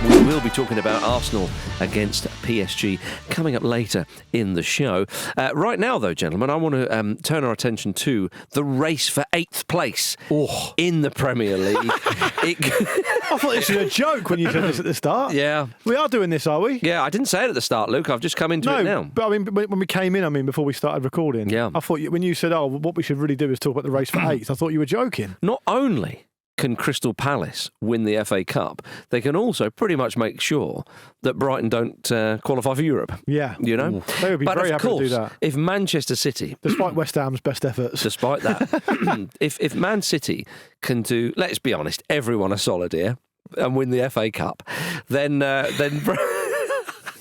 We will be talking about Arsenal against PSG coming up later in the show. Right now, though, gentlemen, I want to turn our attention to the race for 8th place in the Premier League. I thought this was a joke when you said this at the start. Yeah. We are doing this, are we? Yeah, I didn't say it at the start, Luke. I've just come into it now. But I mean, when we came in, before we started recording, I thought when you said, what we should really do is talk about the race for 8th, I thought you were joking. Not only can Crystal Palace win the FA Cup, they can also pretty much make sure that Brighton don't qualify for Europe. Yeah. You know? Ooh. They would be very happy to do that. If Manchester City... Despite West Ham's best efforts. Despite that. if Man City can do, let's be honest, everyone a solid here and win the FA Cup, then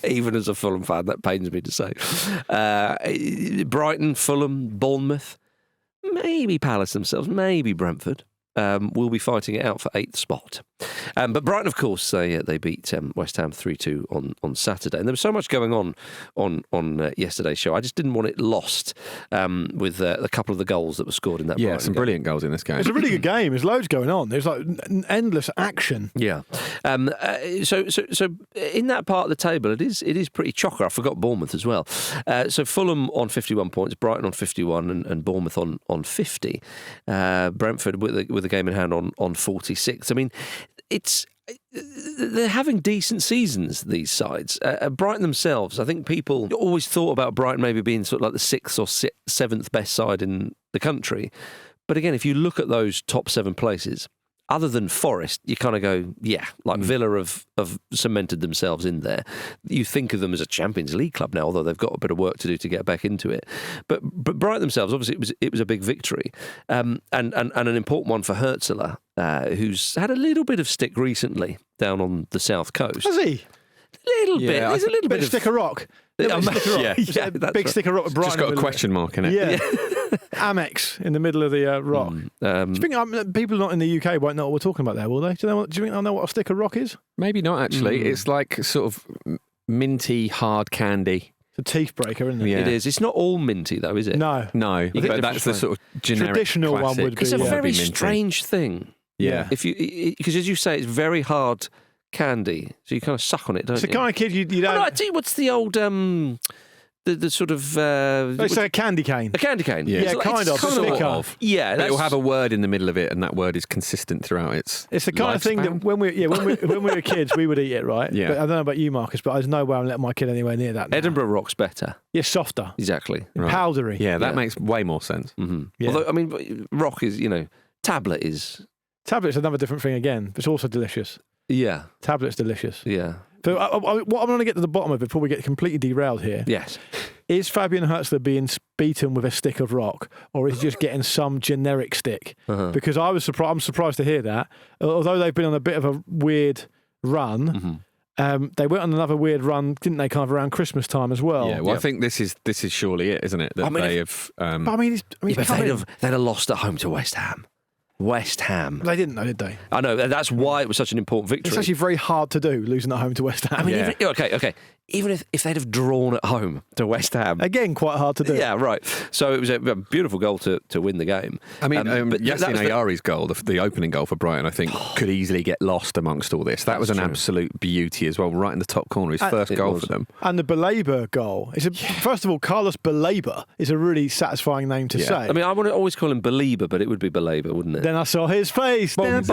even as a Fulham fan, that pains me to say. Brighton, Fulham, Bournemouth, maybe Palace themselves, maybe Brentford. Will be fighting it out for 8th spot. But Brighton, of course, they beat West Ham 3-2 on Saturday. And there was so much going on yesterday's show. I just didn't want it lost with a couple of the goals that were scored in that Brighton some game. Brilliant goals in this game. It's a really good game. There's loads going on. There's like endless action. Yeah. So in that part of the table, it is pretty chocker. I forgot Bournemouth as well. So Fulham on 51 points, Brighton on 51, and Bournemouth on 50. Brentford with a game in hand on 46. I mean, they're having decent seasons, these sides. Brighton themselves, I think people always thought about Brighton maybe being sort of like the 6th or 7th best side in the country. But again, if you look at those top 7 places, other than Forest, you kind of go, Villa have cemented themselves in there. You think of them as a Champions League club now, although they've got a bit of work to do to get back into it. But Brighton themselves, obviously, it was a big victory, and an important one for Hertzler, who's had a little bit of stick recently down on the south coast. Has he? Little bit. There's a little bit of stick of rock. Big Big stick of rock with Brighton. Just got a question mark in it. Yeah. Amex in the middle of the rock. Speaking of, people not in the UK won't know what we're talking about there, will they? Do you think they'll know what a stick of rock is? Maybe not, actually. It's like sort of minty, hard candy. It's a teeth breaker, isn't it? Yeah. It is. It's not all minty, though, is it? No. But that's the sort of generic traditional classic. one would be. It's a very be minty. strange thing. Yeah. Because as you say, it's very hard candy, so you kind of suck on it, don't It's you? the kind of kid you don't. Oh, no, I tell you, what's the old the sort of it's like a candy cane. A candy cane. Yeah, It's kind of. Sort of. Yeah, But it'll have a word in the middle of it, and that word is consistent throughout its It's the kind of thing that when we were kids, we would eat it, right? Yeah. But I don't know about you, Marcus, but there's no way I'm letting my kid anywhere near that now. Edinburgh Rock's better. Yeah, softer. Exactly. Right. Powdery. Yeah, that makes way more sense. Mm-hmm. Yeah. Although, I mean, Rock is, tablet is... Tablet's another different thing again, but it's also delicious. Yeah. Tablet's delicious. Yeah. So what I'm going to get to the bottom of before we get completely derailed here. Yes. Is Fabian Hertzler being beaten with a stick of rock, or is he just getting some generic stick? Uh-huh. Because I'm surprised to hear that. Although they've been on a bit of a weird run, they went on another weird run, didn't they? Kind of around Christmas time as well. Yeah. Well, I think this is surely it, isn't it? That they have. They'd have lost at home to West Ham. West Ham. They didn't know, did they? I know. That's why it was such an important victory. It's actually very hard to do, losing at home to West Ham. I mean, even if they'd have drawn at home to West Ham. Again, quite hard to do. Yeah, right. So it was a beautiful goal to win the game. I mean, but Yassine Ayari's goal, the opening goal for Brighton, I think, could easily get lost amongst all this. That was an absolute beauty as well, right in the top corner, his first goal for them. And the Baleba goal. First of all, Carlos Baleba is a really satisfying name to say. I mean, I want to always call him Belieber, but it would be Belieber, wouldn't it? Then I saw his face. He's Carlos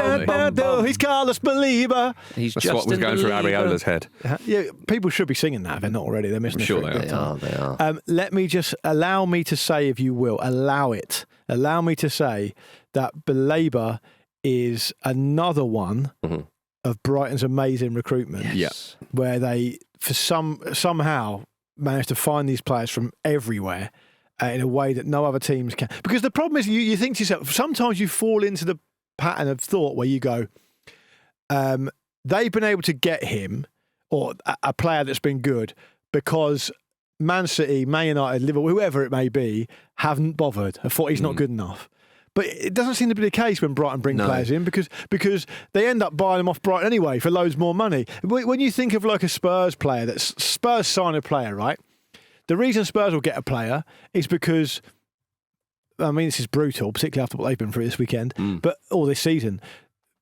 Baleba. That's what was going through Areola's head. Yeah, people should be singing that if they're not already. They're missing. I'm sure They are. Let me just allow me to say, if you will, allow me to say that Baleba is another one of Brighton's amazing recruitment. Yes. Where they, for somehow, managed to find these players from everywhere in a way that no other teams can. Because the problem is, you think to yourself, sometimes you fall into the pattern of thought where you go, they've been able to get him, or a player that's been good, because Man City, Man United, Liverpool, whoever it may be, haven't bothered. I thought he's not good enough. But it doesn't seem to be the case when Brighton bring players in, because they end up buying them off Brighton anyway for loads more money. When you think of like a Spurs player, Spurs sign a player, right? The reason Spurs will get a player is because, I mean, this is brutal, particularly after what they've been through this weekend, or this season.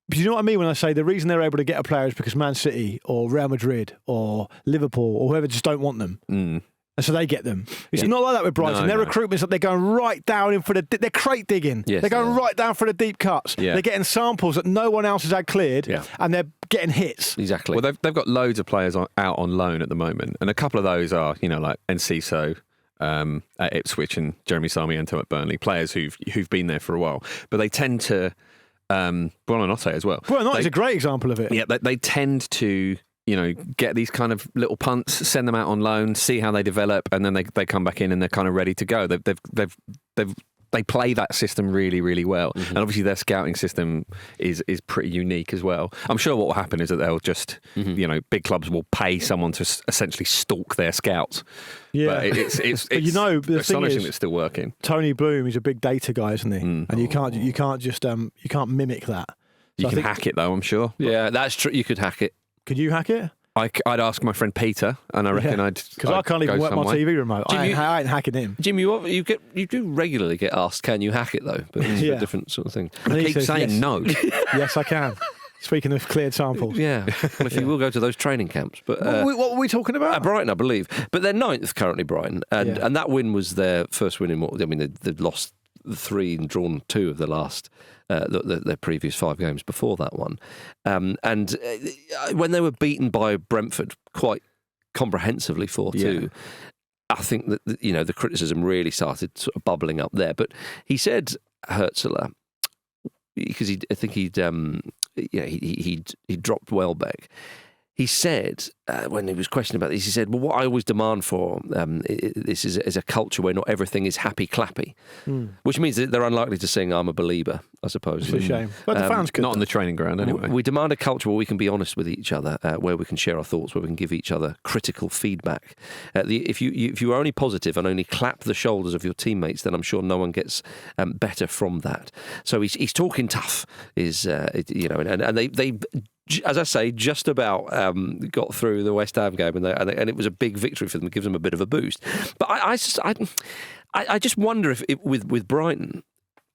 But you know what I mean when I say the reason they're able to get a player is because Man City or Real Madrid or Liverpool or whoever just don't want them. And so they get them. It's not like that with Brighton. Their recruitment's like they're going right down in for they're crate digging. Yes, they're going right down for the deep cuts. Yeah. They're getting samples that no one else has had cleared, and they're getting hits. Exactly. Well, they've got loads of players out on loan at the moment, and a couple of those are, like Enciso at Ipswich and Jeremy Sarmiento at Burnley, players who've been there for a while. But they tend to Buonanotte as well. Buonanotte is a great example of it. Yeah, they tend to get these kind of little punts, send them out on loan, see how they develop, and then they come back in and they're kind of ready to go. They play that system really, really well, and obviously their scouting system is pretty unique as well. I'm sure what will happen is that they'll just, big clubs will pay someone to essentially stalk their scouts. Yeah, but it's but the astonishing thing that it's still working. Tony Bloom, he's a big data guy, isn't he? And you can't just mimic that. So you can hack it though, I'm sure. Yeah, that's true. You could hack it. Could you hack it? I'd ask my friend Peter, and I reckon because I can't even work my TV remote. I ain't hacking him. Jim, you do regularly get asked, can you hack it though? But it's a different sort of thing. I keep saying no. Yes, I can. Speaking of cleared samples. Yeah, well, if you will go to those training camps. But what were we talking about? Brighton, I believe. But they're 9th currently, Brighton, and that win was their first win in they'd lost 3 and drawn 2 of the last. Their previous 5 games before that one. And when they were beaten by Brentford quite comprehensively 4-2, I think that the criticism really started sort of bubbling up there. But he said, Hurtzler, because I think he'd dropped Welbeck. He said, when he was questioned about this, he said, well, what I always demand for this is a culture where not everything is happy-clappy, which means that they're unlikely to sing I'm a believer, I suppose. It's a shame. But the fans could. Not on the training ground, anyway. We demand a culture where we can be honest with each other, where we can share our thoughts, where we can give each other critical feedback. If you are only positive and only clap the shoulders of your teammates, then I'm sure no one gets better from that. So he's talking tough, and they as I say, just about got through the West Ham game, and it was a big victory for them. It gives them a bit of a boost. But I just wonder if with Brighton,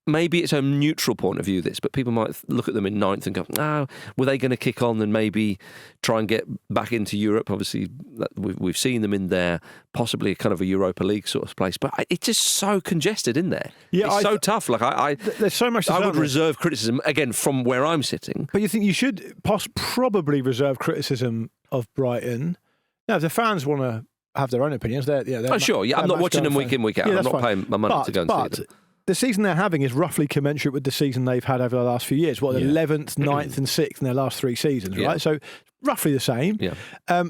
maybe it's a neutral point of view, this, but people might look at them in 9th and go, were they going to kick on and maybe try and get back into Europe? Obviously, we've seen them in there, possibly kind of a Europa League sort of place, but it's just so congested in there. Yeah, it's so tough. Like there's so much. I would reserve criticism, again, from where I'm sitting. But you think you should probably reserve criticism of Brighton? Now, if the fans want to have their own opinions, they're sure. Yeah, I'm not watching them week in, week out. I'm not paying my money to go and see them. The season they're having is roughly commensurate with the season they've had over the last few years. 11th, 9th and 6th in their last 3 seasons, right? So roughly the same. Yeah.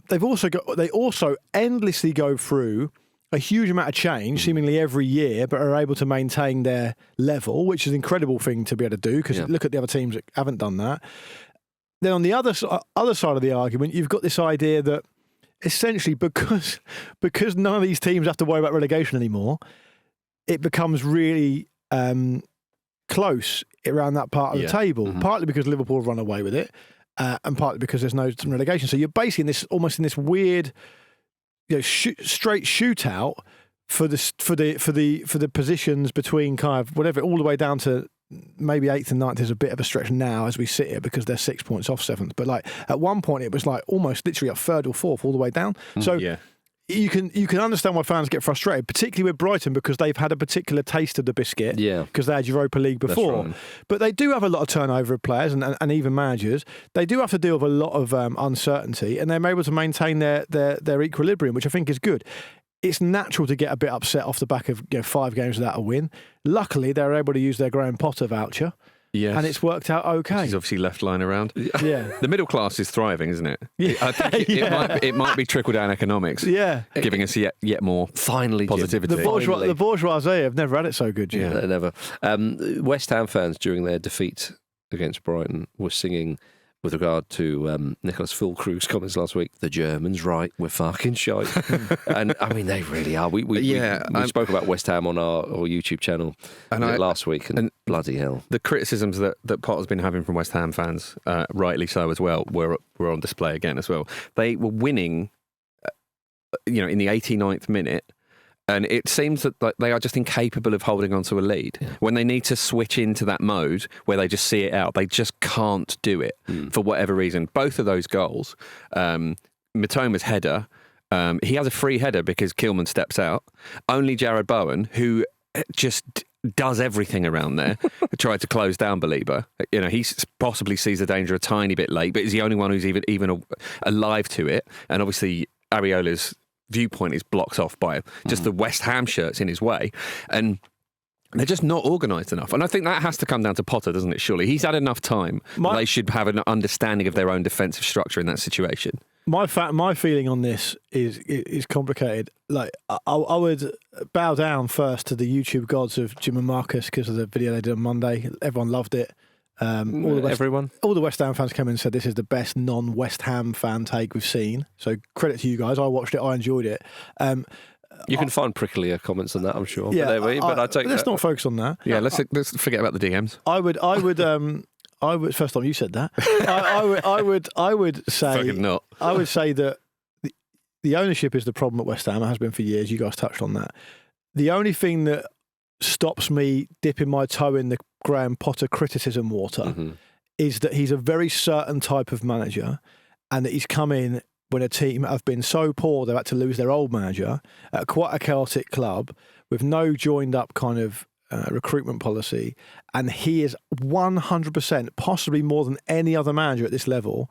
They also endlessly go through a huge amount of change, seemingly every year, but are able to maintain their level, which is an incredible thing to be able to do, because look at the other teams that haven't done that. Then on the other side of the argument, you've got this idea that essentially because none of these teams have to worry about relegation anymore, it becomes really close around that part of the table, partly because Liverpool have run away with it, and partly because there's no relegation. So you're basically almost in this weird, straight shootout for the positions between kind of whatever, all the way down to maybe 8th and 9th is a bit of a stretch now as we sit here because they're 6 points off 7th. But like at one point it was like almost literally a 3rd or 4th all the way down. So you can understand why fans get frustrated, particularly with Brighton, because they've had a particular taste of the biscuit. Because they had Europa League before. Right. But they do have a lot of turnover of players and even managers. They do have to deal with a lot of uncertainty, and they're able to maintain their equilibrium, which I think is good. It's natural to get a bit upset off the back of 5 games without a win. Luckily, they're able to use their Graham Potter voucher. Yes. And it's worked out okay. He's obviously left lying around. Yeah. The middle class is thriving, isn't it? Yeah. I think it might be trickle-down economics. Yeah. Giving us yet more finally positivity. The bourgeoisie have never had it so good, Jim. Yeah, they never. West Ham fans, during their defeat against Brighton, were singing, with regard to Nicholas Füllkrug's comments last week, the Germans, right, we're fucking shite. And I mean, they really are. We spoke about West Ham on our YouTube channel last week, and bloody hell. The criticisms that Potter's been having from West Ham fans, rightly so as well, were on display again as well. They were winning, in the 89th minute, And it seems that they are just incapable of holding on to a lead. Yeah. When they need to switch into that mode where they just see it out, they just can't do it for whatever reason. Both of those goals, Mitoma's header, he has a free header because Kilman steps out. Only Jared Bowen, who just does everything around there, tried to close down Belieber. You know, he possibly sees the danger a tiny bit late, but is the only one who's even alive to it. And obviously, Areola's viewpoint is blocked off by just the West Ham shirts in his way. And they're just not organised enough. And I think that has to come down to Potter, doesn't it, surely? He's had enough time. They should have an understanding of their own defensive structure in that situation. My feeling on this is complicated. Like I would bow down first to the YouTube gods of Jim and Marcus because of the video they did on Monday. Everyone loved it. All the West Ham fans came in and said this is the best non-West Ham fan take we've seen. So credit to you guys. I watched it. I enjoyed it. You can find pricklier comments than that, I'm sure. Yeah, but I take let's not focus on that. Yeah, let's forget about the DMs. I would. First time you said that. I would say. Fucking not. I would say that the ownership is the problem at West Ham. It has been for years. You guys touched on that. The only thing that stops me dipping my toe in the Graham Potter criticism water is that he's a very certain type of manager, and that he's come in when a team have been so poor they've had to lose their old manager at quite a chaotic club with no joined up kind of recruitment policy, and he is 100%, possibly more than any other manager at this level,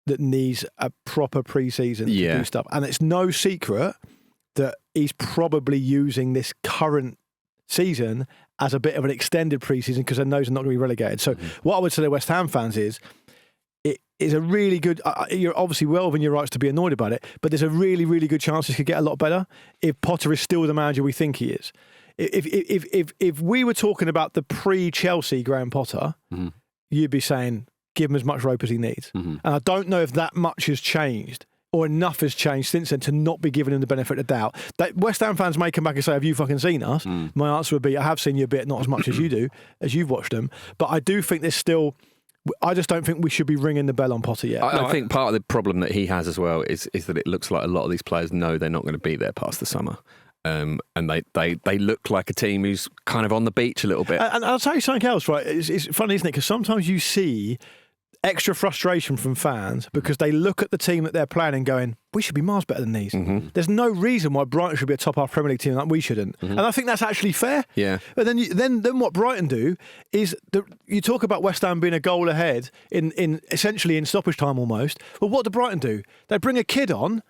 that needs a proper pre-season to do stuff. And it's no secret that he's probably using this current season as a bit of an extended pre-season because he knows they're not going to be relegated. So what I would say to West Ham fans is, it is a really good, you're obviously well within your rights to be annoyed about it, but there's a really, really good chance this could get a lot better if Potter is still the manager we think he is. If we were talking about the pre-Chelsea Graham Potter, you'd be saying, give him as much rope as he needs. And I don't know if that much has changed or enough has changed since then to not be giving him the benefit of the doubt. That West Ham fans may come back and say, have you fucking seen us? My answer would be, I have seen you a bit, not as much as you do, as you've watched them. But I do think there's still... I just don't think we should be ringing the bell on Potter yet. I think part of the problem that he has as well is that it looks like a lot of these players know they're not going to be there past the summer. And they look like a team who's kind of on the beach a little bit. And I'll tell you something else, right? It's funny, isn't it? Because sometimes you see extra frustration from fans because they look at the team that they're playing and going, we should be miles better than these. There's no reason why Brighton should be a top-half Premier League team that we shouldn't. And I think that's actually fair. Yeah. But then what Brighton do is, you talk about West Ham being a goal ahead in essentially in stoppage time almost. Well, what do Brighton do? They bring a kid on,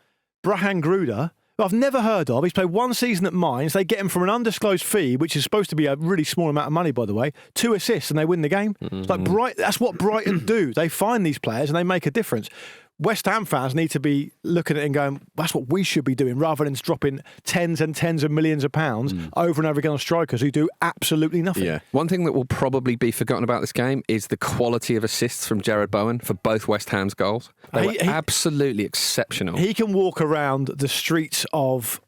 Brahan Gruder, who I've never heard of. He's played one season at Mainz. They get him for an undisclosed fee, which is supposed to be a really small amount of money, by the way. 2 assists and they win the game. It's like that's what Brighton do. They find these players and they make a difference. West Ham fans need to be looking at it and going, that's what we should be doing, rather than dropping tens and tens of millions of pounds over and over again on strikers who do absolutely nothing. Yeah. One thing that will probably be forgotten about this game is the quality of assists from Jared Bowen for both West Ham's goals. They were absolutely exceptional. He can walk around the streets of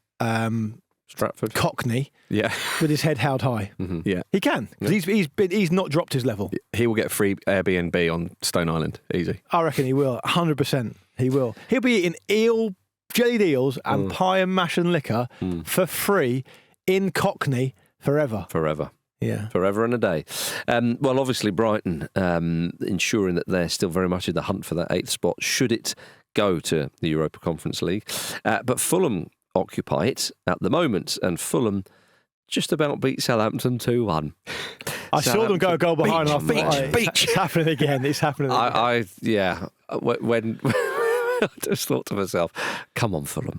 Stratford, Cockney, with his head held high. Yeah, he can. He's not dropped his level. He will get free Airbnb on Stone Island, easy. I reckon he will. 100%. He will. He'll be eating jellied eels and pie and mash and liquor for free in Cockney forever. Forever. Yeah. Forever and a day. Well, obviously Brighton ensuring that they're still very much in the hunt for that 8th spot should it go to the Europa Conference League. But Fulham occupy it at the moment, and Fulham just about beat Southampton 2-1. I saw them go a goal behind. Beach. It's happening again. It's happening again. When I just thought to myself, come on, Fulham.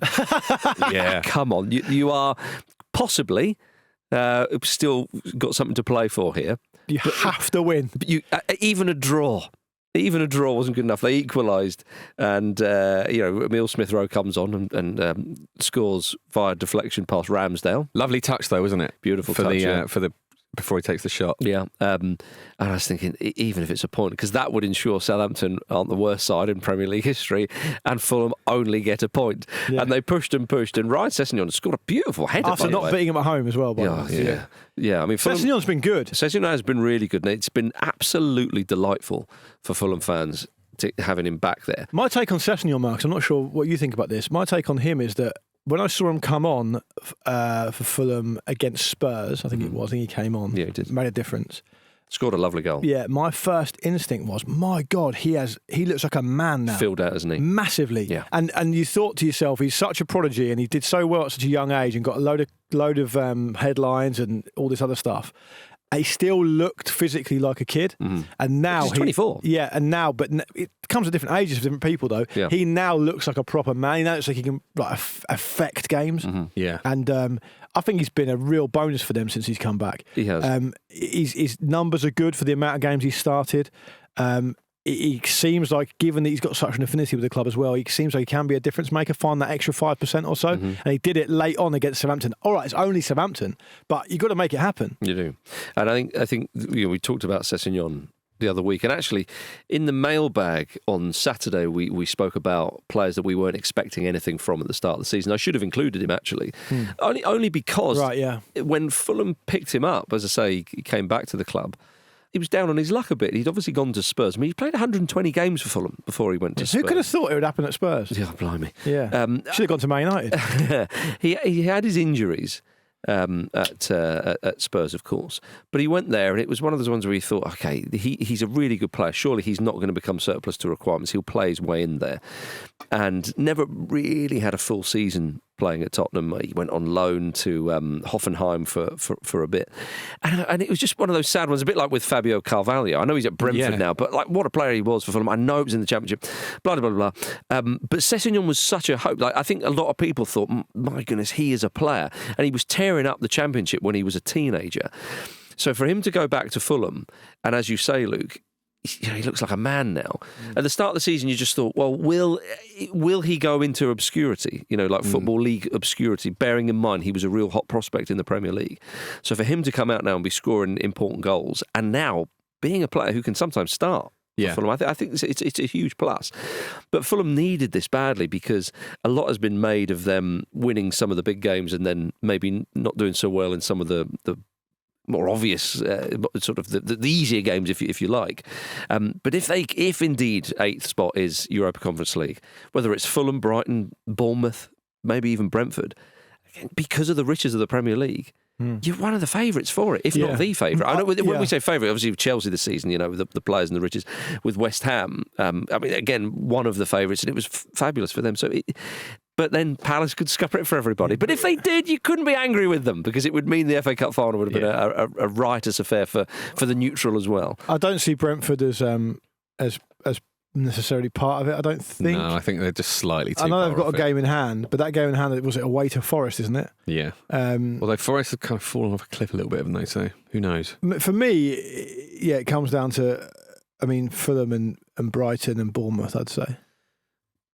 Yeah. Come on. You are possibly still got something to play for here. You have to win. But even a draw wasn't good enough. They equalised, and Emile Smith-Rowe comes on and scores via deflection past Ramsdale. Lovely touch, though, wasn't it? Beautiful touch before he takes the shot. Yeah, and I was thinking, even if it's a point, because that would ensure Southampton aren't the worst side in Premier League history, and Fulham only get a point. Yeah. And they pushed, and Ryan Sessegnon scored a beautiful header. After not beating him at home as well. Yeah. I mean, Sessegnon's been good. Sessegnon has been really good, and it's been absolutely delightful for Fulham fans having him back there. My take on Sessegnon, Marcus, I'm not sure what you think about this. My take on him is that when I saw him come on for Fulham against Spurs, I think it was. I think he came on. Yeah, he did. Made a difference. Scored a lovely goal. Yeah, my first instinct was, my God, he looks like a man now. Filled out, hasn't he? Massively. Yeah. And you thought to yourself, he's such a prodigy and he did so well at such a young age and got a load of headlines and all this other stuff. He still looked physically like a kid, and now he's 24. Yeah, and now, but it comes at different ages for different people. Though he now looks like a proper man. He now looks like he can affect games. Yeah, and I think he's been a real bonus for them since he's come back. He has. His numbers are good for the amount of games he's started. He seems like, given that he's got such an affinity with the club as well, he seems like he can be a difference maker, find that extra 5% or so. And he did it late on against Southampton. All right, it's only Southampton, but you've got to make it happen. You do. And I think we talked about Sessegnon the other week. And actually, in the mailbag on Saturday, we spoke about players that we weren't expecting anything from at the start of the season. I should have included him, actually. Only because when Fulham picked him up, as I say, he came back to the club. He was down on his luck a bit. He'd obviously gone to Spurs. I mean, he played 120 games for Fulham before he went to Spurs. Who could have thought it would happen at Spurs? Yeah, blimey. Yeah. Should have gone to Man United. He had his injuries at Spurs, of course. But he went there, and it was one of those ones where he thought, okay, he's a really good player. Surely he's not going to become surplus to requirements. He'll play his way in there. And never really had a full season playing at Tottenham. He went on loan to Hoffenheim for a bit. And it was just one of those sad ones, a bit like with Fabio Carvalho. I know he's at Brentford now, but like what a player he was for Fulham. I know it was in the Championship, blah, blah, blah, blah. But Sessegnon was such a hope. Like, I think a lot of people thought, my goodness, he is a player. And he was tearing up the Championship when he was a teenager. So for him to go back to Fulham, and as you say, Luke, he looks like a man now. At the start of the season, you just thought, well, will he go into obscurity? Like Football League obscurity, bearing in mind he was a real hot prospect in the Premier League. So for him to come out now and be scoring important goals, and now being a player who can sometimes start for Fulham, I think it's a huge plus. But Fulham needed this badly because a lot has been made of them winning some of the big games and then maybe not doing so well in some of the more obvious, sort of the easier games, if you like. But if indeed 8th spot is Europa Conference League, whether it's Fulham, Brighton, Bournemouth, maybe even Brentford, because of the riches of the Premier League, you're one of the favourites for it, if not the favourite. I know when we say favourite, obviously with Chelsea this season, with the players and the riches, with West Ham, I mean, again, one of the favourites, and it was fabulous for them. But then Palace could scupper it for everybody. But if they did, you couldn't be angry with them because it would mean the FA Cup final would have been a riotous affair for the neutral as well. I don't see Brentford as necessarily part of it. I don't think. No, I think they're just slightly too. I know they've got a game in hand, but that game in hand, was it away to Forest, isn't it? Yeah. Although Forest have kind of fallen off a cliff a little bit, haven't they? So who knows? For me, it comes down to, Fulham and Brighton and Bournemouth, I'd say.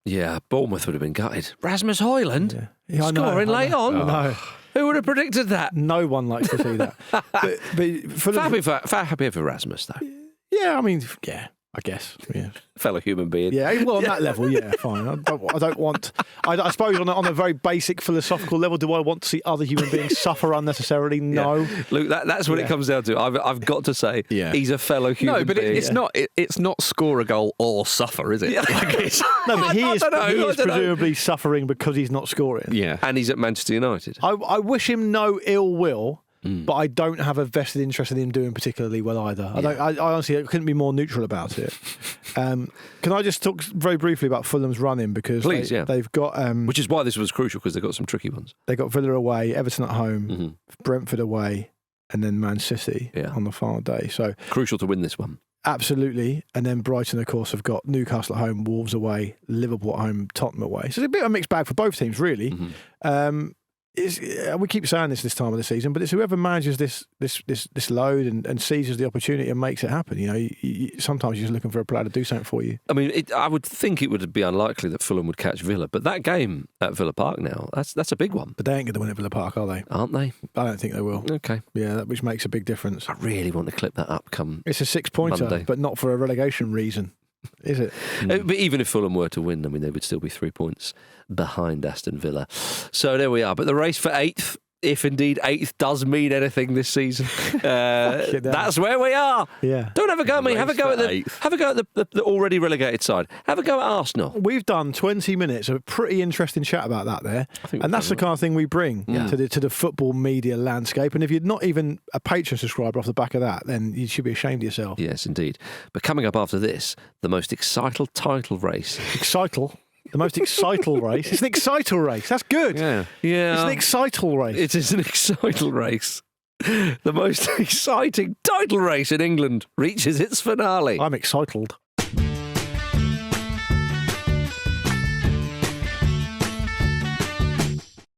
Yeah, Bournemouth would have been gutted. Rasmus Højlund scoring late on. No. Who would have predicted that? No one likes to see that. but happy for Rasmus, though. Yeah, I guess. Yeah. Fellow human being. Yeah, well, on that level, fine. I don't want. I suppose on a very basic philosophical level, do I want to see other human beings suffer unnecessarily? No. Yeah. Luke, that's what it comes down to. I've got to say, he's a fellow human being. No, but it's not score a goal or suffer, is it? Yeah. No, but he is presumably suffering because he's not scoring. Yeah, and he's at Manchester United. I wish him no ill will. But I don't have a vested interest in him doing particularly well either. I honestly couldn't be more neutral about it. Can I just talk very briefly about Fulham's run-in because they've got which is why this was crucial because they've got some tricky ones. They got Villa away, Everton at home, Brentford away, and then Man City on the final day. So crucial to win this one. Absolutely. And then Brighton, of course, have got Newcastle at home, Wolves away, Liverpool at home, Tottenham away. So it's a bit of a mixed bag for both teams, really. We keep saying this time of the season, but it's whoever manages this load and seizes the opportunity and makes it happen. Sometimes you're just looking for a player to do something for you. I mean, I would think it would be unlikely that Fulham would catch Villa, but that game at Villa Park now, that's a big one. But they ain't going to win at Villa Park, are they? Aren't they? I don't think they will. Okay. Yeah, which makes a big difference. I really want to clip that up It's a 6-pointer, Monday. But not for a relegation reason. Is it? But even if Fulham were to win, I mean, they would still be 3 points behind Aston Villa. So there we are. But the race for 8th if indeed 8th does mean anything this season. That's where we are. Yeah. Don't have a go at me. Have a go at the already relegated side. Have a go at Arsenal. We've done 20 minutes of a pretty interesting chat about that there. And that's the kind of thing we bring to the football media landscape. And if you're not even a Patreon subscriber off the back of that, then you should be ashamed of yourself. Yes, indeed. But coming up after this, the most exciting title race. Excital? The most excital race. It's an excital race. That's good. Yeah. It's an excital race. It is an excital race. The most exciting title race in England reaches its finale. I'm excited.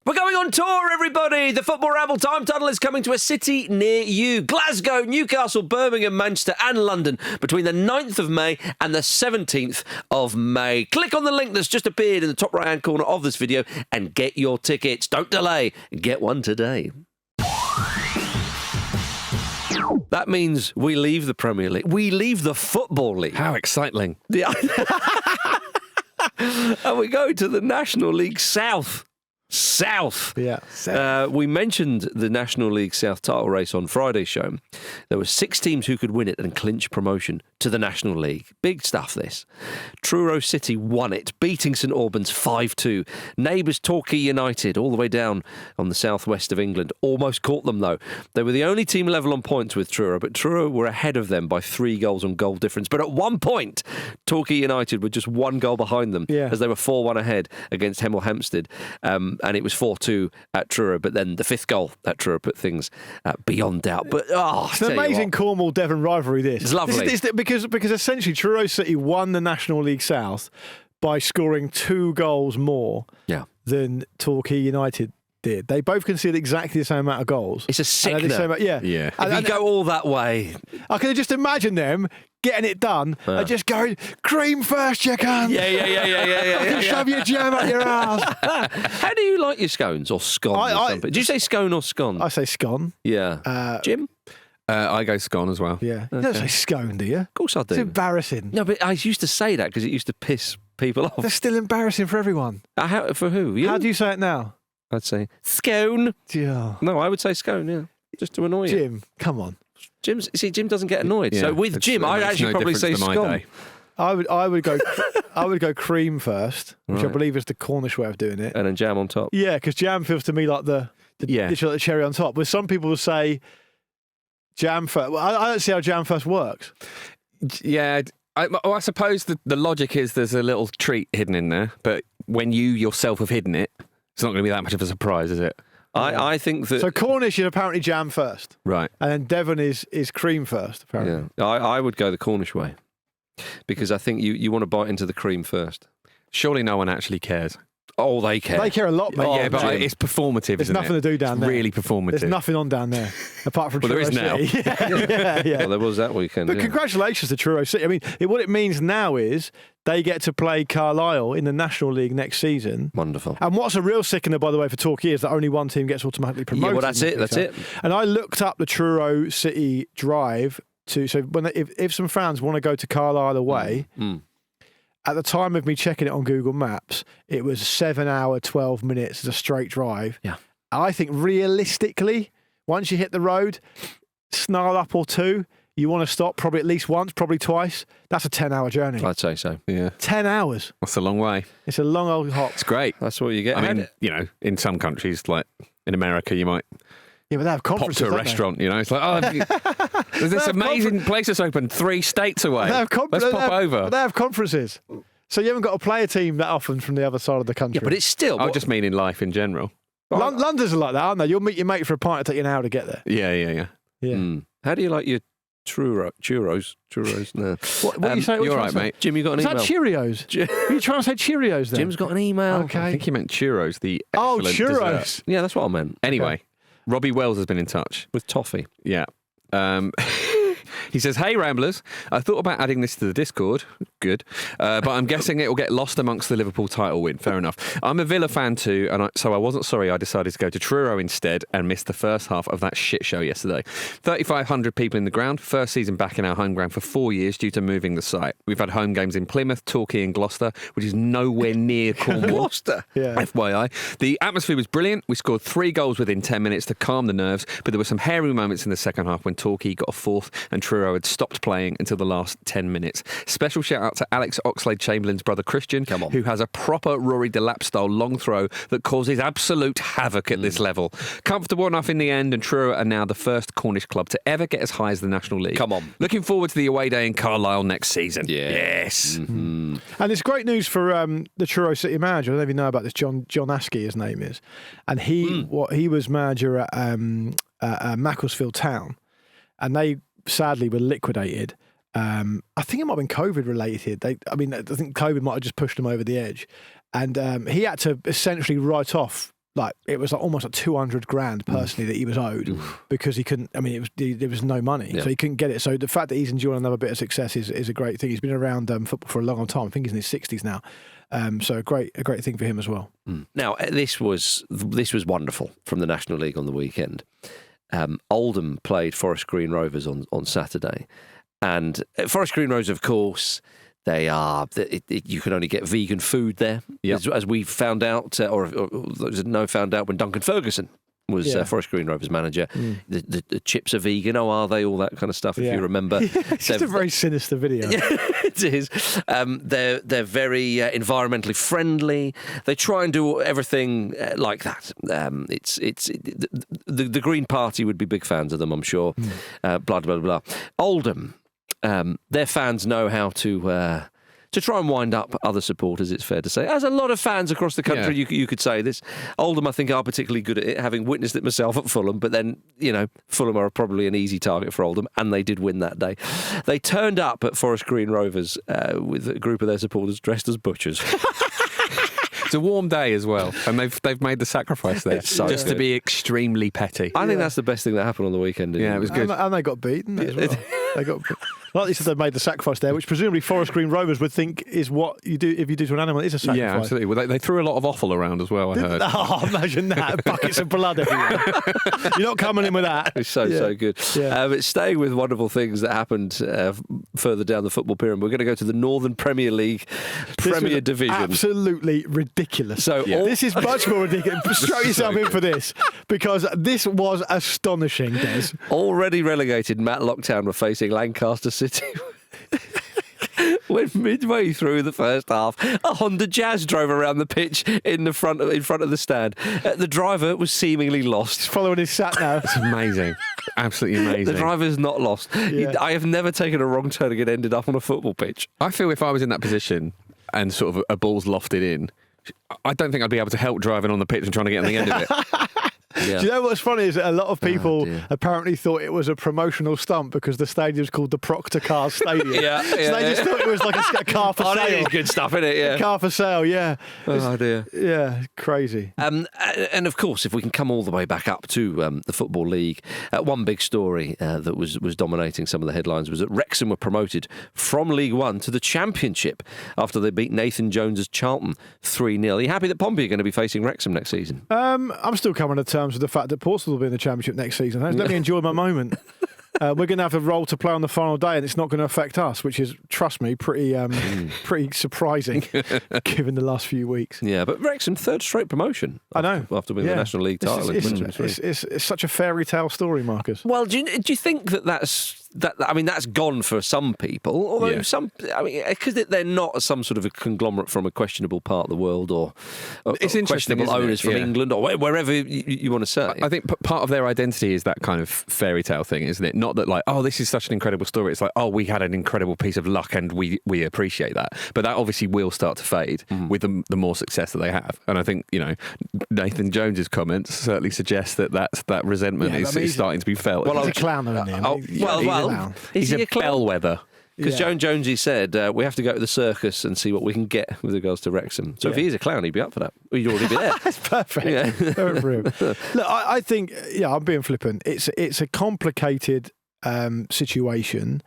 We're going on tour, everybody. The Football Ramble time tunnel is coming to a city near you. Glasgow, Newcastle, Birmingham, Manchester and London between the 9th of May and the 17th of May. Click on the link that's just appeared in the top right-hand corner of this video and get your tickets. Don't delay. Get one today. That means we leave the Premier League. We leave the Football League. How exciting. Yeah. And we go to the National League South. Yeah. We mentioned the National League South title race on Friday's show. There were 6 teams who could win it and clinch promotion to the National League. Big stuff, this. Truro City won it, beating St Albans 5-2. Neighbours Torquay United, all the way down on the southwest of England, almost caught them, though. They were the only team level on points with Truro, but Truro were ahead of them by 3 goals on goal difference. But at one point, Torquay United were just 1 goal behind them as they were 4-1 ahead against Hemel Hempstead. And it was 4-2 at Truro, but then the 5th goal at Truro put things beyond doubt. But it's an amazing Cornwall-Devon rivalry. This it's lovely because essentially Truro City won the National League South by scoring 2 goals more than Torquay United did. They both conceded exactly the same amount of goals. It's a sickener. Yeah. If you go all that way, I can just imagine them getting it done and just going, cream first, you can. Yeah. Shove your jam up your ass. How do you like your scones or scone? Do you say scone or scone? I say scone. Yeah. Jim? I go scone as well. Yeah. You don't say scone, do you? Of course I do. It's embarrassing. No, but I used to say that because it used to piss people off. That's still embarrassing for everyone. For who? You? How do you say it now? I'd say scone. Yeah. No, I would say scone, yeah. Just to annoy you. Jim, come on. Jim doesn't get annoyed. So with Jim, I'd actually probably say scone. I would go cream first, which I believe is the Cornish way of doing it. And then jam on top. Yeah, because jam feels to me like the cherry on top. But some people will say jam first. Well, I don't see how jam first works. Yeah, I suppose the logic is there's a little treat hidden in there, but when you yourself have hidden it, it's not going to be that much of a surprise, is it? I think that... So Cornish is apparently jam first. Right. And then Devon is cream first, apparently. Yeah. I would go the Cornish way. Because I think you want to bite into the cream first. Surely no one actually cares. Oh, they care. They care a lot, mate. Yeah, but it's performative, There's isn't it? nothing to do down there. Really performative. There's nothing on down there, apart from Truro City. There is now. Yeah. Well, there was that weekend. But congratulations to Truro City. I mean, what it means now is they get to play Carlisle in the National League next season. Wonderful. And what's a real sickener, by the way, for Torquay is that only one team gets automatically promoted. Yeah, well, that's it. And I looked up the Truro City drive if some fans want to go to Carlisle away. At the time of me checking it on Google Maps, it was 7 hour, 12 minutes as a straight drive. Yeah. I think realistically, once you hit the road, snarl up or two, you want to stop probably at least once, probably twice. That's a 10-hour journey. I'd say so. Yeah. 10 hours. That's a long way. It's a long old hop. It's great. That's what you get. I mean, in some countries, like in America, you might but they have conferences. Pop to a restaurant, It's like, there's this amazing place that's open 3 states away. Let's pop over. They have conferences. So you haven't got to play a team that often from the other side of the country. Yeah, but it's still... I just mean in life in general. London's like that, aren't they? You'll meet your mate for a pint, it'll take you an hour to get there. Yeah. How do you like your churros? No. What are you saying? You're all right, mate. Jim, you got an email? Is that Cheerios? Are you trying to say Cheerios then? Jim's got an email. Okay. I think he meant churros, the excellent churros. dessert. Yeah, that's what I meant. Anyway, Robbie Wells has been in touch. With toffee. Yeah. He says, "Hey Ramblers, I thought about adding this to the Discord. Good, but I'm guessing it will get lost amongst the Liverpool title win. Fair enough. I'm a Villa fan too, so I wasn't sorry I decided to go to Truro instead and missed the first half of that shit show yesterday. 3,500 people in the ground. First season back in our home ground for 4 years due to moving the site. We've had home games in Plymouth, Torquay, and Gloucester, which is nowhere near Cornwall. Gloucester, Yeah. FYI. The atmosphere was brilliant. We scored 3 goals within 10 minutes to calm the nerves, but there were some hairy moments in the second half when Torquay got a fourth and Truro had stopped playing until the last 10 minutes. Special shout out to Alex Oxlade-Chamberlain's brother Christian, who has a proper Rory Delap style long throw that causes absolute havoc at this level. Comfortable enough in the end, and Truro are now the first Cornish club to ever get as high as the National League. Come on. Looking forward to the away day in Carlisle next season. Yeah. Yes. And it's great news for the Truro City manager. I don't know if you know about this. John Askey, his name is, and he was manager at Macclesfield Town, and they sadly were liquidated. I think it might have been COVID related. I think COVID might have just pushed them over the edge, and he had to essentially write off. Like it was like almost like 200 grand personally that he was owed because he couldn't. I mean, there was no money, so he couldn't get it. So the fact that he's enjoying another bit of success is a great thing. He's been around football for a long time. I think he's in his 60s now. So a great thing for him as well. Now this was wonderful from the National League on the weekend. Oldham played Forest Green Rovers on Saturday, and Forest Green Rovers, of course. They are. You can only get vegan food there, as we found out, or found out when Duncan Ferguson was Forest Green Rovers manager. The chips are vegan. Oh, are they? All that kind of stuff. If you remember, it's just a very sinister video. It is. They're very environmentally friendly. They try and do everything like that. The Green Party would be big fans of them, I'm sure. Blah blah blah. Oldham. Their fans know how to try and wind up other supporters, it's fair to say. As a lot of fans across the country, you could say this. Oldham, I think, are particularly good at it, having witnessed it myself at Fulham, but then, Fulham are probably an easy target for Oldham, and they did win that day. They turned up at Forest Green Rovers with a group of their supporters dressed as butchers. It's a warm day as well, and they've made the sacrifice there just to be extremely petty. I think that's the best thing that happened on the weekend. Yeah, it was good. And they got beaten as well. Like you said, they made the sacrifice there, which presumably Forest Green Rovers would think is what you do if you do to an animal. It is a sacrifice. Yeah, absolutely. Well, they threw a lot of offal around as well, I heard. Oh, imagine that. Buckets of blood everywhere. You're not coming in with that. It's so good. Yeah. But staying with wonderful things that happened further down the football pyramid, we're going to go to the Northern Premier League Premier Division. Absolutely ridiculous. So this is much more ridiculous. Strap yourself in for this, because this was astonishing, Des. Already relegated, Matlock Town were facing Lancaster City. When midway through the first half, a Honda Jazz drove around the pitch in front of the stand. The driver was seemingly lost. He's following his sat nav. It's amazing. Absolutely amazing. The driver's not lost. Yeah. I have never taken a wrong turn and ended up on a football pitch. I feel if I was in that position and sort of a ball's lofted in, I don't think I'd be able to help driving on the pitch and trying to get on the end of it. Yeah. Do you know what's funny is that a lot of people apparently thought it was a promotional stunt because the stadium's called the Proctor Cars Stadium. They just thought it was like a car for sale. That is good stuff, isn't it? Yeah. A car for sale, yeah. Oh dear. Yeah, crazy. And of course, if we can come all the way back up to the Football League, one big story that was dominating some of the headlines was that Wrexham were promoted from League One to the Championship after they beat Nathan Jones's Charlton 3-0. Are you happy that Pompey are going to be facing Wrexham next season? I'm still coming to terms with the fact that Portsmouth will be in the Championship next season. Let me enjoy my moment. We're going to have a role to play on the final day, and it's not going to affect us, which is, trust me, pretty surprising given the last few weeks. Yeah, but Wrexham, third straight promotion. I know. After winning the National League title. It's such a fairy tale story, Marcus. Well, do you think that's gone for some people, although because they're not some sort of a conglomerate from a questionable part of the world or it's questionable owners from England or wherever you want to say. I think part of their identity is that kind of fairy tale thing, isn't it? Not that like, oh, this is such an incredible story. It's like, oh, we had an incredible piece of luck and we appreciate that. But that obviously will start to fade with the more success that they have. And I think, Nathan Jones's comments certainly suggest that resentment is starting to be felt. Well, he's a clown, isn't he? He's a bellwether. Because Jonesy said, we have to go to the circus and see what we can get with regards to Wrexham. So if he is a clown, he'd be up for that. He'd already be there. That's perfect. Yeah. Look, I think, I'm being flippant. It's a complicated situation.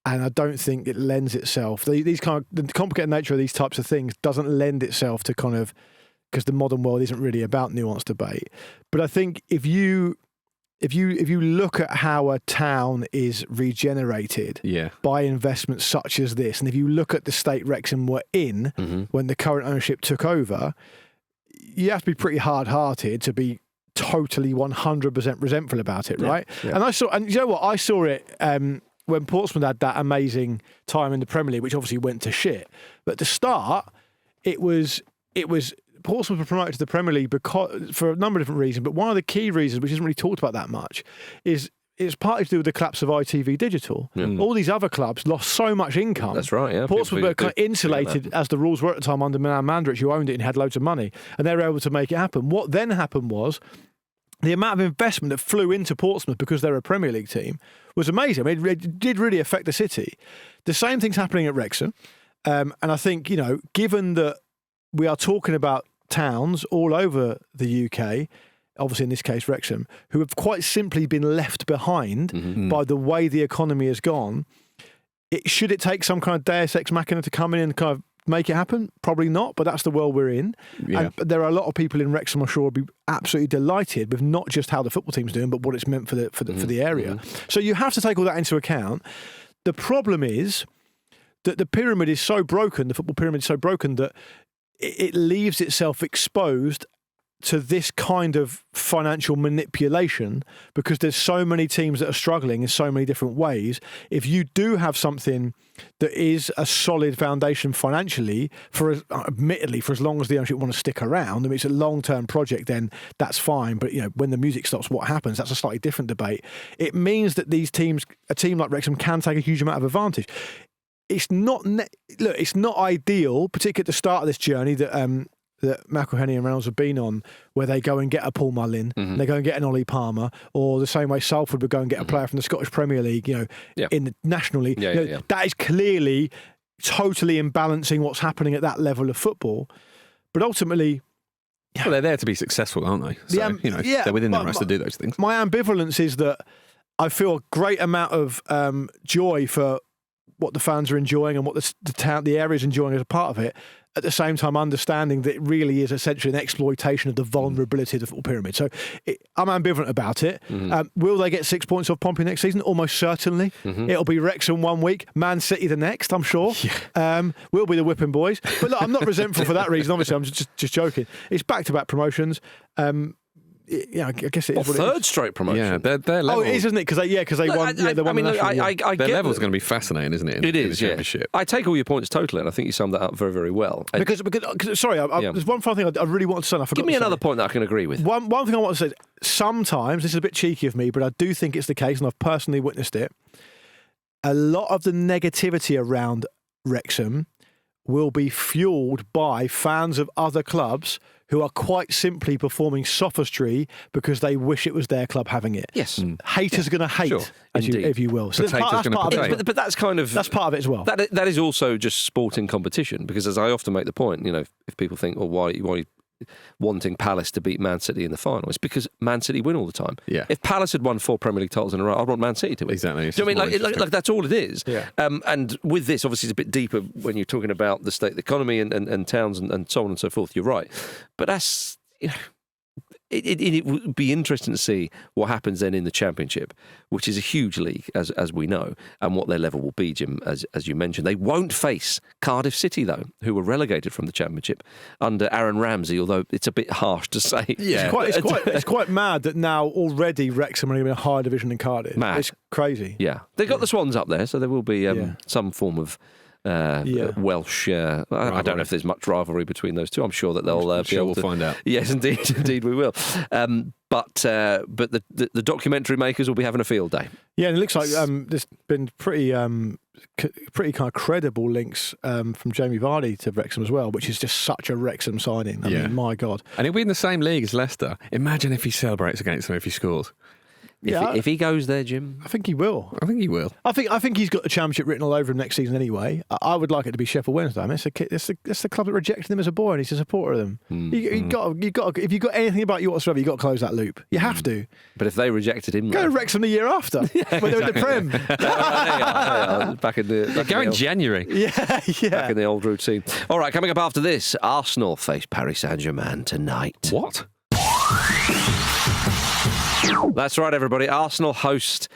And I don't think it lends itself. The complicated nature of these types of things doesn't lend itself to because the modern world isn't really about nuanced debate. But I think if you look at how a town is regenerated by investments such as this, and if you look at the state Wrexham were in when the current ownership took over, you have to be pretty hard-hearted to be totally 100% resentful about it, right? Yeah. And you know what? I saw it when Portsmouth had that amazing time in the Premier League, which obviously went to shit. But at the start, it was Portsmouth were promoted to the Premier League for a number of different reasons. But one of the key reasons, which isn't really talked about that much, is it's partly to do with the collapse of ITV Digital. All these other clubs lost so much income. That's right, yeah. Portsmouth were kind of insulated, as the rules were at the time, under Milan Mandaric, who owned it and had loads of money. And they were able to make it happen. What then happened was the amount of investment that flew into Portsmouth because they're a Premier League team was amazing. I mean, it did really affect the city. The same thing's happening at Wrexham. And I think, given that we are talking about towns all over the UK, obviously in this case Wrexham, who have quite simply been left behind by the way the economy has gone, should it take some kind of deus ex machina to come in and kind of make it happen? Probably not, but that's the world we're in. Yeah. And there are a lot of people in Wrexham, I'm sure, will be absolutely delighted with not just how the football team's doing, but what it's meant for the area. So you have to take all that into account. The problem is that the pyramid is so broken, the football pyramid is so broken that it leaves itself exposed to this kind of financial manipulation because there's so many teams that are struggling in so many different ways. If you do have something that is a solid foundation financially, admittedly for as long as the ownership want to stick around, I mean, it's a long-term project, then that's fine. But when the music stops, what happens? That's a slightly different debate. It means that these teams, a team like Wrexham, can take a huge amount of advantage. It's not it's not ideal, particularly at the start of this journey that McElhenney and Reynolds have been on, where they go and get a Paul Mullin, they go and get an Ollie Palmer, or the same way Salford would go and get a player from the Scottish Premier League, in the National League. That is clearly totally imbalancing what's happening at that level of football. But ultimately, well, they're there to be successful, aren't they? So, they're within their rights to do those things. My ambivalence is that I feel a great amount of joy for what the fans are enjoying and what the area is enjoying as a part of it, at the same time understanding that it really is essentially an exploitation of the vulnerability of the football pyramid. So I'm ambivalent about it. Will they get 6 points off Pompey next season? Almost certainly. It'll be Wrexham one week, Man City the next, I'm sure. We'll be the whipping boys. But look, I'm not resentful for that reason. Obviously, I'm just joking. It's back-to-back promotions. I guess it is. Third straight promotion. Yeah, their level. Oh, it is, isn't it? Because they won. They won. Their level's going to be fascinating, isn't it? It is. Yeah. I take all your points totally, and I think you summed that up very, very well. Because sorry, there's one final thing I really want to say. Give me another point that I can agree with. One thing I want to say. Sometimes this is a bit cheeky of me, but I do think it's the case, and I've personally witnessed it. A lot of the negativity around Wrexham will be fueled by fans of other clubs who are quite simply performing sophistry because they wish it was their club having it. Yes. Haters are going to hate, if you will. So that's part of it. But that's kind of... That's part of it as well. That is also just sporting competition, because as I often make the point, if people think, why wanting Palace to beat Man City in the final, it's because Man City win all the time. Yeah. If Palace had won 4 Premier League titles in a row, I'd want Man City to win. Exactly. Do you know what I mean? Like that's all it is. Yeah. And with this, obviously, it's a bit deeper when you're talking about the state of the economy and towns and so on and so forth. You're right. But that's... It would be interesting to see what happens then in the Championship, which is a huge league, as we know, and what their level will be, Jim, as you mentioned. They won't face Cardiff City, though, who were relegated from the Championship under Aaron Ramsey, although it's a bit harsh to say. Yeah. It's quite mad that now already Wrexham are in a higher division than Cardiff. Mad. It's crazy. Yeah. They've got the Swans up there, so there will be some form of... Welsh. I don't know if there's much rivalry between those two. I'm sure that they'll be able to. We'll find out. Yes, indeed we will. But the documentary makers will be having a field day. Yeah, and it looks like there's been pretty kind of credible links from Jamie Vardy to Wrexham as well, which is just such a Wrexham signing. I mean, my God. And he'll be in the same league as Leicester. Imagine if he celebrates against them if he scores. If he goes there, Jim, I think he will. I think he will. I think he's got the championship written all over him next season anyway. I would like it to be Sheffield Wednesday. I mean, it's the club that rejected him as a boy, and he's a supporter of them. You got if you've got anything about you whatsoever, you've got to close that loop. You have to. But if they rejected him, go to Wrexham the year after when they were in the Prem. Back in the Go in January. Yeah. Back in the old routine. All right, coming up after this, Arsenal face Paris Saint-Germain tonight. What? That's right, everybody. Arsenal host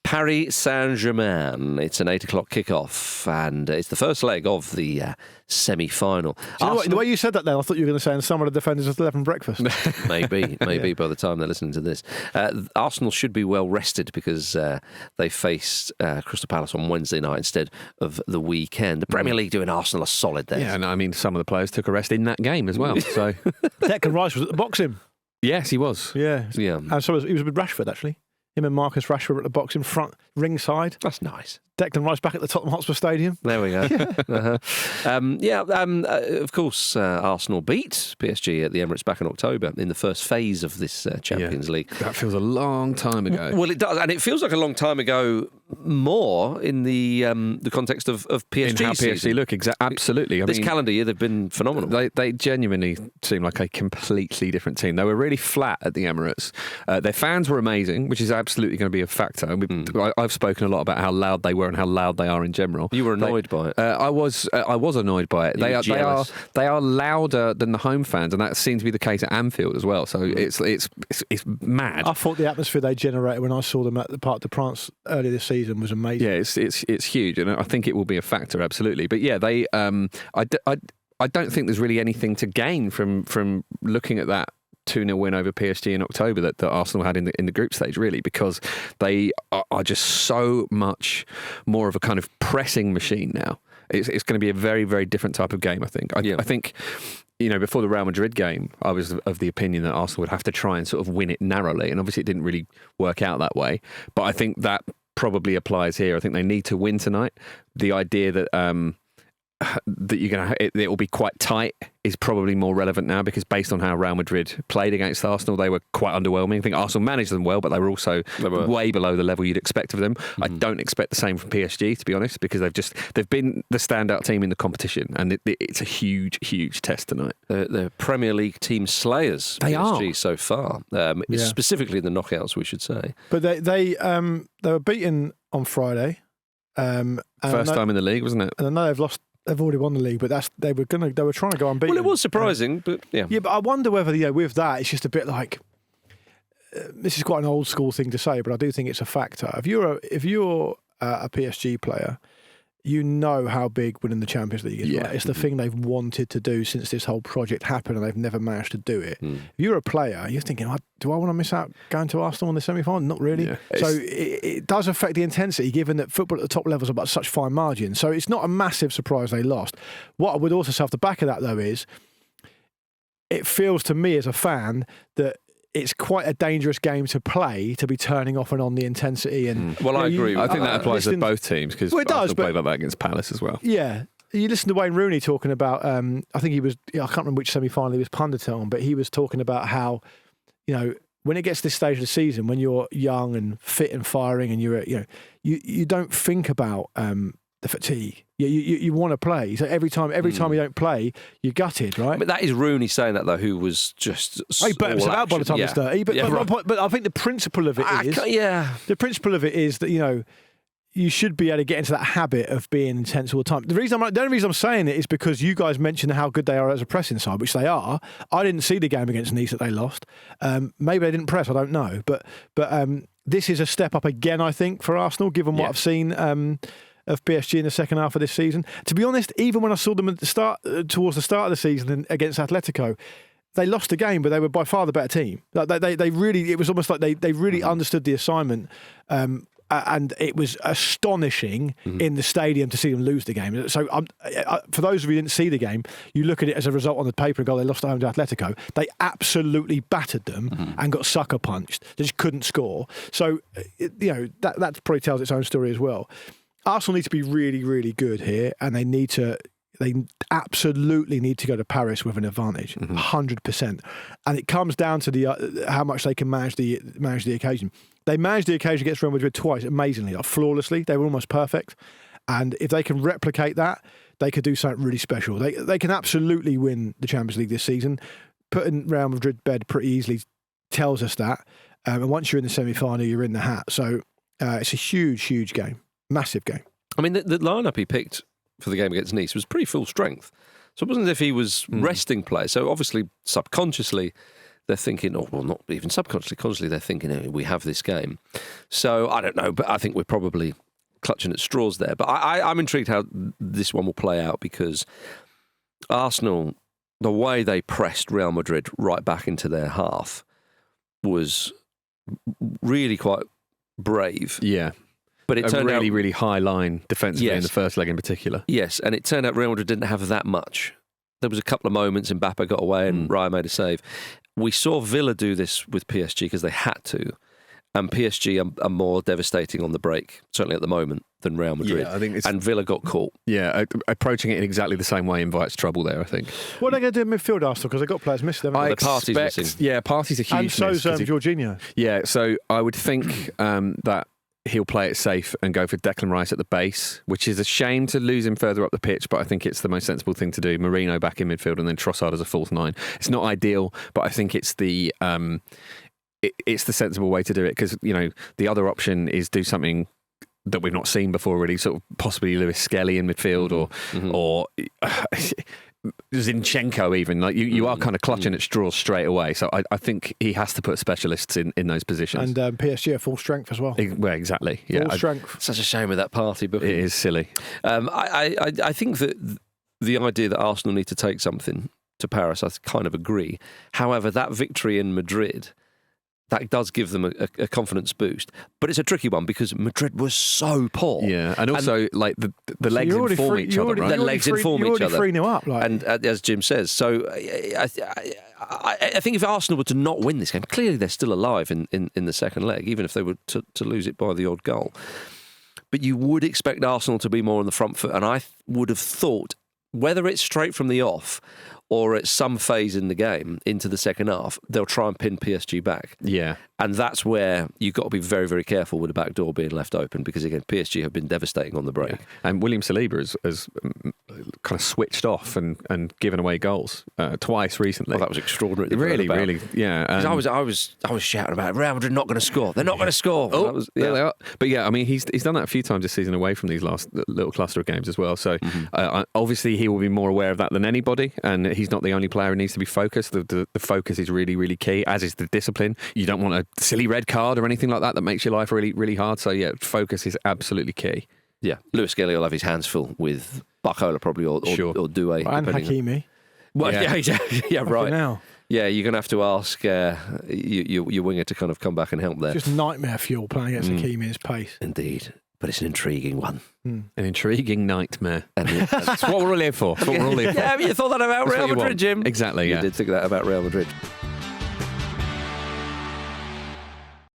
Paris Saint-Germain. It's an 8 o'clock kickoff, and it's the first leg of the semi-final. You know what, the way you said that then, I thought you were going to say, and some of the defenders of 11 breakfast. Maybe by the time they're listening to this. Arsenal should be well rested because they faced Crystal Palace on Wednesday night instead of the weekend. The Premier League doing Arsenal a solid there. Yeah, and I mean, some of the players took a rest in that game as well. So Declan Rice was at the boxing. yes, he was. Yeah. Yeah. So he was with Rashford, actually. Him and Marcus Rashford were at the box in front, ringside. That's nice. Declan Rice back at the Tottenham Hotspur Stadium. There we go. Of course, Arsenal beat PSG at the Emirates back in October in the first phase of this Champions League. That feels a long time ago. Well, it does, and it feels like a long time ago more in the context of PSG in how PSG season. look, absolutely. I This mean, calendar year, they've been phenomenal. They genuinely seem like a completely different team. They were really flat at the Emirates. Their fans were amazing, which is absolutely going to be a factor. I've spoken a lot about how loud they were and how loud they are in general. You were annoyed by it. I was annoyed by it. They are louder than the home fans, and that seems to be the case at Anfield as well. So it's mad. I thought the atmosphere they generated when I saw them at the Parc des Princes earlier this season was amazing. Yeah, it's huge, and I think it will be a factor, absolutely. But yeah, they I don't think there's really anything to gain from looking at that 2-0 win over PSG in October that Arsenal had in the group stage, really, because they are just so much more of a kind of pressing machine now. It's going to be a very, very different type of game, I think. I think, before the Real Madrid game, I was of the opinion that Arsenal would have to try and sort of win it narrowly, and obviously it didn't really work out that way. But I think that probably applies here. I think they need to win tonight. The idea that it will be quite tight is probably more relevant now, because based on how Real Madrid played against Arsenal, they were quite underwhelming. I think Arsenal managed them well, but they were also way below the level you'd expect of them. Mm-hmm. I don't expect the same from PSG, to be honest, because they've been the standout team in the competition, and it's a huge, huge test tonight. The Premier League team slayers, they PSG are so far, specifically in the knockouts, we should say. But they were beaten on Friday. First time in the league, wasn't it? And I know they've lost. They've already won the league, but they were trying to go unbeaten. Well, it was surprising, but yeah. Yeah, but I wonder whether with that it's just a bit like this is quite an old school thing to say, but I do think it's a factor. If you're a PSG player, you know how big winning the Champions League is. Yeah. Right? It's the thing they've wanted to do since this whole project happened, and they've never managed to do it. If you're a player, you're thinking, do I want to miss out going to Arsenal in the semi-final? Not really. Yeah. So it does affect the intensity, given that football at the top levels are about such fine margins. So it's not a massive surprise they lost. What I would also say off the back of that, though, is it feels to me as a fan that it's quite a dangerous game to play, to be turning off and on the intensity. And well, I agree. I think that applies to both teams, because Arsenal played like that against Palace as well. Yeah. You listen to Wayne Rooney talking about, I think he was, I can't remember which semi-final he was pundit on, but he was talking about how, when it gets to this stage of the season, when you're young and fit and firing, and you don't think about the fatigue. You want to play. So every time you don't play, you're gutted, right? But that is Rooney saying that, though, who was just he burnt himself out by the time it's 30. But I think the principle of it is the principle of it is that you should be able to get into that habit of being intense all the time. The only reason I'm saying it is because you guys mentioned how good they are as a pressing side, which they are. I didn't see the game against Nice that they lost. Maybe they didn't press. I don't know. But this is a step up again, I think, for Arsenal, given what I've seen of PSG in the second half of this season. To be honest, even when I saw them at the start, towards the start of the season against Atletico, they lost the game, but they were by far the better team. They really, it was almost like they really understood the assignment. And it was astonishing in the stadium to see them lose the game. So for those of you who didn't see the game, you look at it as a result on the paper and go, they lost at home to Atletico. They absolutely battered them and got sucker punched. They just couldn't score. So, that probably tells its own story as well. Arsenal need to be really, really good here, and they absolutely need to go to Paris with an advantage, 100%. And it comes down to how much they can manage the occasion. They managed the occasion against Real Madrid twice, amazingly, like flawlessly. They were almost perfect. And if they can replicate that, they could do something really special. They can absolutely win the Champions League this season. Putting Real Madrid bed pretty easily tells us that. And once you're in the semi-final, you're in the hat. So it's a huge, huge game. Massive game. I mean, the lineup he picked for the game against Nice was pretty full strength. So it wasn't as if he was resting players. So obviously, subconsciously, they're thinking, or well, not even subconsciously, consciously, they're thinking, oh, we have this game. So I don't know, but I think we're probably clutching at straws there. But I'm intrigued how this one will play out, because Arsenal, the way they pressed Real Madrid right back into their half was really quite brave. Yeah. But it turned really, out really high line defensively in Yes. the first leg in particular. Yes, and it turned out Real Madrid didn't have that much. There was a couple of moments Mbappe got away and Raya made a save. We saw Villa do this with PSG because they had to. And PSG are more devastating on the break, certainly at the moment, than Real Madrid. Yeah, I think it's, and Villa got caught. yeah, approaching it in exactly the same way invites trouble there, I think. What are they going to do in midfield, Arsenal? Because they've got players missing, haven't they? The Partey's missing. Yeah, Partey's a huge And so's miss 'cause he- Jorginho. Yeah, so I would think that he'll play it safe and go for Declan Rice at the base, which is a shame to lose him further up the pitch, but I think it's the most sensible thing to do. Marino back in midfield and then Trossard as a false nine. It's not ideal, but I think it's the it's the sensible way to do it, because, you know, the other option is do something that we've not seen before, really, sort of possibly Lewis Skelly in midfield or Zinchenko even. Like you are kind of clutching at straws straight away. So I think he has to put specialists in those positions. And PSG are full strength as well. Well, exactly. Yeah, Full strength. Such a shame with that Partey booking. it is silly. I think that the idea that Arsenal need to take something to Paris, I kind of agree. However, that victory in Madrid, that does give them a confidence boost. But it's a tricky one because Madrid was so poor. Yeah, and also like the legs you're already inform free- each you're other, already- right? The you're legs already inform you're each already other. 3-0 up. Like. And as Jim says, so I think if Arsenal were to not win this game, clearly they're still alive in the second leg, even if they were to lose it by the odd goal. But you would expect Arsenal to be more on the front foot, and I would have thought, whether it's straight from the off or at some phase in the game into the second half, they'll try and pin PSG back. Yeah. And that's where you've got to be very, very careful with the back door being left open, because, again, PSG have been devastating on the break. Yeah. And William Saliba has kind of switched off and given away goals twice recently. Well, that was extraordinary. Really, yeah. 'Cause I was shouting about Real Madrid not going to score. They're not going to score. Oh, That was, there they are. But yeah, I mean, he's done that a few times this season away from these last little cluster of games as well. So obviously he will be more aware of that than anybody, and he's not the only player who needs to be focused. The focus is really, really key, as is the discipline. You don't want a silly red card or anything like that makes your life really, really hard. So yeah, focus is absolutely key. Yeah, Lewis Skelly will have his hands full with Barcola probably, or Doué. And Hakimi. Well, Yeah. yeah, right. Now. Yeah, you're going to have to ask your winger to kind of come back and help there. Just nightmare fuel playing against Hakimi in his pace. Indeed. But it's an intriguing one. An intriguing nightmare. And That's what we're all here for. That's what we're all here for. yeah, but you thought that about That's what Real you Madrid, want. Jim. Exactly, You yeah. did think that about Real Madrid.